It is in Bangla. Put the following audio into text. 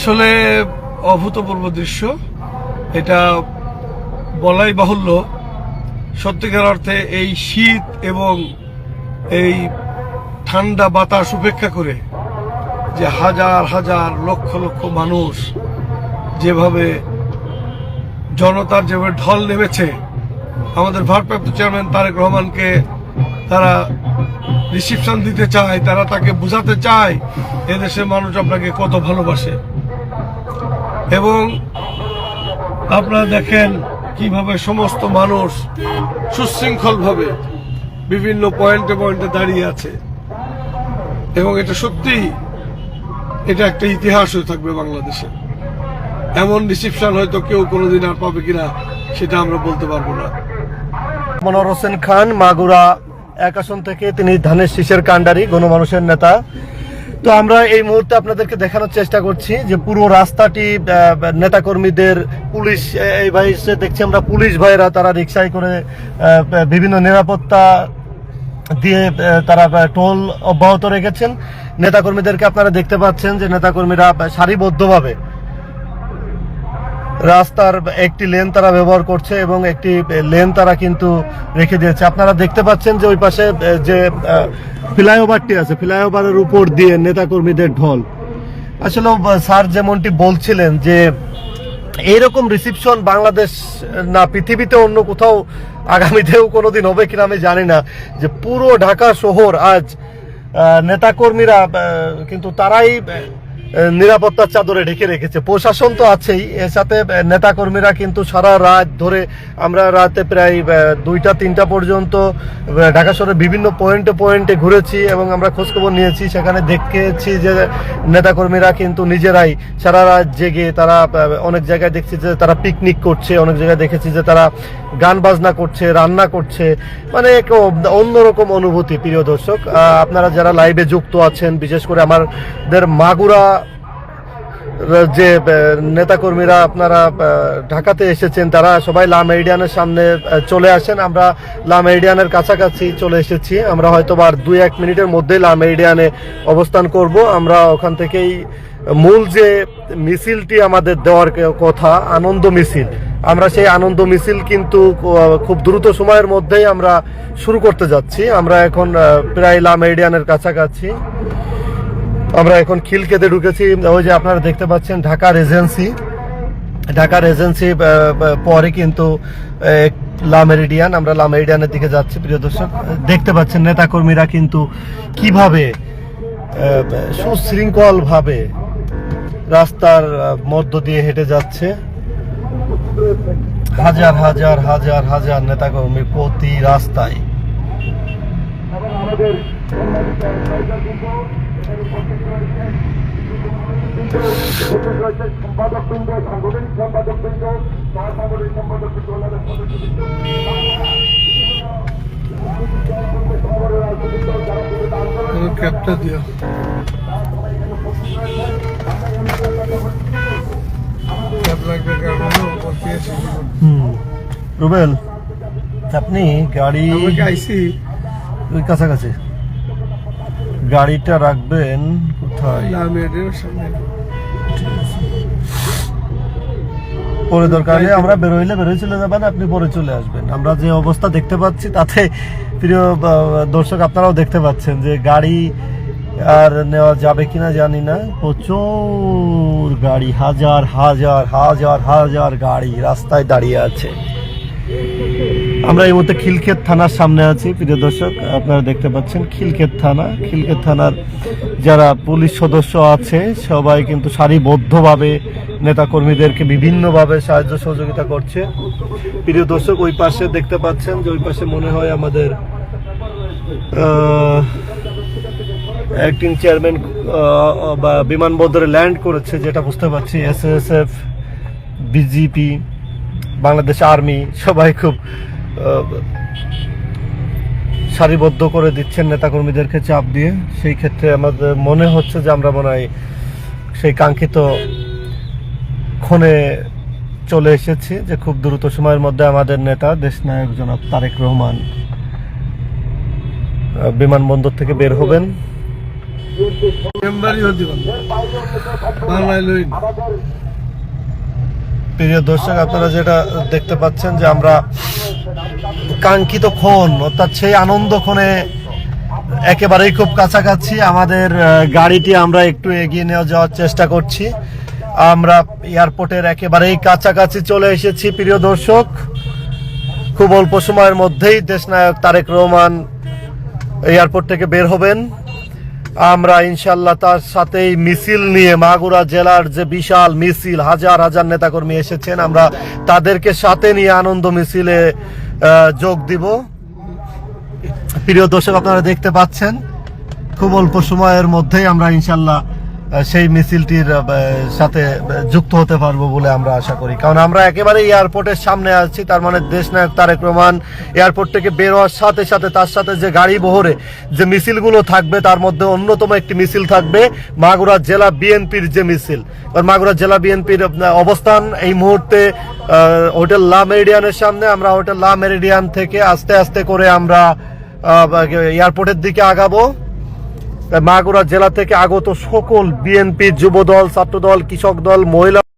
আসলে অভূতপূর্ব দৃশ্য, এটা বলাই বাহুল্য। সত্যিকার অর্থে এই শীত এবং এই ঠান্ডা বাতাস উপেক্ষা করে যে হাজার হাজার লক্ষ লক্ষ মানুষ যেভাবে জনতার যেভাবে ঢল নেমেছে, আমাদের ভারপ্রাপ্ত চেয়ারম্যান তারেক রহমানকে তারা রিসিপশন দিতে চায়, তারা তাকে বোঝাতে চায় এদেশের মানুষ আপনাকে কত ভালোবাসে। এবং আপনারা দেখেন কিভাবে সমস্ত মানুষ সুশৃঙ্খলভাবে বিভিন্ন পয়েন্টে পয়েন্টে দাঁড়িয়ে আছে, এবং এটা সত্যি এটা একটা ইতিহাস হয়ে থাকবে বাংলাদেশে। এমন রিসিপশন হয়তো কেউ কোনোদিন আর পাবে কিনা সেটা আমরা বলতে পারবো না। মনোয়ার হোসেন খান, মাগুরা 1 আসন থেকে, তিনি ধানের শীষের কাণ্ডারি, গণমানুষের নেতা। তো আমরা এই মুহূর্তে আপনাদেরকে দেখানোর চেষ্টা করছি যে পুরো রাস্তাটি নেতাকর্মীদের, পুলিশ, এই ভাই দেখছি আমরা পুলিশ ভাইরা তারা রিক্সায় করে বিভিন্ন নিরাপত্তা দিয়ে তারা টোল অব্যাহত রেখেছেন। নেতাকর্মীদেরকে আপনারা দেখতে পাচ্ছেন যে নেতাকর্মীরা সারিবদ্ধভাবে রাস্তার একটি লেন তারা ব্যবহার করছে এবং একটি লেন তারা কিন্তু রেখে দিয়েছে। আপনারা দেখতে পাচ্ছেন যে ওই পাশে যে ফ্লাইওভারটি আছে, ফ্লাইওভারের উপর দিয়ে নেতাকর্মীদের ঢল। আসলে স্যার যেমনটি বলছিলেন যে এইরকম রিসিপশন বাংলাদেশ না পৃথিবীতে অন্য কোথাও আগামীতেও কোনোদিন হবে কিনা আমি জানি না, যে পুরো ঢাকা শহর আজ নেতাকর্মীরা কিন্তু তারাই নিরাপত্তার চাদরে ঢেকে রেখেছে। প্রশাসন তো আছেই, এর সাথে নেতাকর্মীরা কিন্তু সারা রাত ধরে, আমরা রাতে প্রায় 2টা-3টা পর্যন্ত ঢাকা শহরের বিভিন্ন পয়েন্টে ঘুরেছি এবং আমরা খোঁজখবর নিয়েছি। সেখানে দেখেছি যে নেতাকর্মীরা কিন্তু নিজেরাই সারা রাত জেগে তারা অনেক জায়গায় দেখছি যে তারা পিকনিক করছে, অনেক জায়গায় দেখেছি যে তারা গান বাজনা করছে, রান্না করছে, মানে এক অন্যরকম অনুভূতি। প্রিয় দর্শক, আপনারা যারা লাইভে যুক্ত আছেন, বিশেষ করে আমাদের মাগুরা যে নেতাকর্মীরা আপনারা ঢাকাতে এসেছেন, তারা সবাই লা মেরিডিয়ানের সামনে চলে আসেন। আমরা লা মেরিডিয়ানের কাছাকাছি চলে এসেছি। আমরা হয়তো আর 2-1 মিনিটের মধ্যেই লা মেরিডিয়ানে অবস্থান করব। আমরা ওখান থেকেই মূল যে মিছিলটি আমাদের দেওয়ার কথা, আনন্দ মিছিল, আমরা সেই আনন্দ মিছিল কিন্তু খুব দ্রুত সময়ের মধ্যেই আমরা শুরু করতে যাচ্ছি। আমরা এখন প্রায় লা মেরিডিয়ানের কাছাকাছি। আমরা এখন খিলক্ষেতে ঢুকেছি। ওই যে আপনারা দেখতে পাচ্ছেন ঢাকার এজেন্সি পরে কিন্তু লা মেরিডিয়ান। আমরা লা মেরিডিয়ানের দিকে যাচ্ছি। প্রিয় দর্শক, দেখতে পাচ্ছেন নেতাকর্মীরা কিন্তু কিভাবে সুশৃঙ্খল ভাবে রাস্তার মধ্য দিয়ে হেঁটে যাচ্ছে। হাজার হাজার হাজার হাজার নেতাকর্মী প্রতি রাস্তায়। ক্যাপটা দিও। রুবেল, আপনি গাড়ি ওই কাছাকাছি গাড়িটা রাখবেন কোথায়? পরে দরকার নেই, আমরা বেরোই চলে যাবেন, আপনি পরে চলে আসবেন। আমরা যে অবস্থা দেখতে পাচ্ছি তাতে প্রিয় দর্শক আপনারাও দেখতে পাচ্ছেন যে গাড়ি আর নেওয়া যাবে কিনা জানি না। প্রচুর গাড়ি, হাজার হাজার হাজার হাজার গাড়ি রাস্তায় দাঁড়িয়ে আছে। আমরা এই মুহূর্তে খিলক্ষেত থানার সামনে আছি। প্রিয় দর্শক, আপনারা দেখতে পাচ্ছেন খিলক্ষেত থানার যারা পুলিশ সদস্য আছে সবাই কিন্তু সারিবদ্ধভাবে নেতাকর্মীদেরকে বিভিন্নভাবে সাহায্য সহযোগিতা করছে। প্রিয় দর্শক, ওই পাশে দেখতে পাচ্ছেন যে ওই পাশে মনে হয় আমাদের অ্যাক্টিং চেয়ারম্যান বা বিমানবন্দরে ল্যান্ড করেছে, যেটা বুঝতে পারছি। SSF, বিজিপি, বাংলাদেশ আর্মি সবাই খুব সারিবদ্ধ করে দিচ্ছেন নেতাকর্মীদেরকে চাপ দিয়ে। সেই ক্ষেত্রে আমাদের মনে হচ্ছে যে আমরা মনে হয় সেই কাঙ্ক্ষিত ক্ষণে চলে এসেছি, যে খুব দ্রুত সময়ের মধ্যে আমাদের নেতা দেশনায়ক জনাব তারেক রহমান বিমানবন্দর থেকে বের হবেন। মেম্বারই হতে পারবে বাংলায় লইন। প্রিয় দর্শক, আপনারা যেটা দেখতে পাচ্ছেন যে আমরা কাঙ্ক্ষিত ক্ষণ অর্থাৎ সেই আনন্দ ক্ষণে একেবারেই খুব কাছাকাছি। আমাদের গাড়িটি আমরা একটু এগিয়ে নিয়ে যাওয়ার চেষ্টা করছি। আমরা এয়ারপোর্টের একেবারেই কাছাকাছি চলে এসেছি। প্রিয় দর্শক, খুব অল্প সময়ের মধ্যেই দেশনায়ক তারেক রহমান এয়ারপোর্ট থেকে বের হবেন। আমরা ইনশাল্লাহ তার সাথেই মিছিল নিয়ে, মাগুরা জেলার যে বিশাল মিছিল, হাজার হাজার নেতাকর্মী এসেছেন, আমরা তাদেরকে সাথে নিয়ে আনন্দ মিছিলে যোগ দিব। প্রিয় দর্শক, আপনারা দেখতে পাচ্ছেন খুব অল্প সময়ের মধ্যেই আমরা ইনশাল্লাহ সেই মিছিলটির সাথে যুক্ত হতে পারবো বলে আমরা আশা করি। কারণ আমরা একেবারে এয়ারপোর্টের সামনে আছি, তার মানে দেশনায়ক তারেক রহমান এয়ারপোর্ট থেকে বের হওয়ার সাথে সাথে তার সাথে যে গাড়ি বহরে যে মিছিলগুলো থাকবে, তার মধ্যে অন্যতম একটি মিছিল থাকবে মাগুরা জেলা বিএনপির যে মিছিল। কারণ মাগুরা জেলা বিএনপির অবস্থান এই মুহূর্তে হোটেল লা মেরিডিয়ানের সামনে। আমরা হোটেল লা মেরিডিয়ান থেকে আস্তে আস্তে করে আমরা এয়ারপোর্টের দিকে আগাবো। মাগুরা জেলা থেকে আগত সকল বিএনপি, যুবদল, ছাত্রদল, কৃষক দল, মহিলা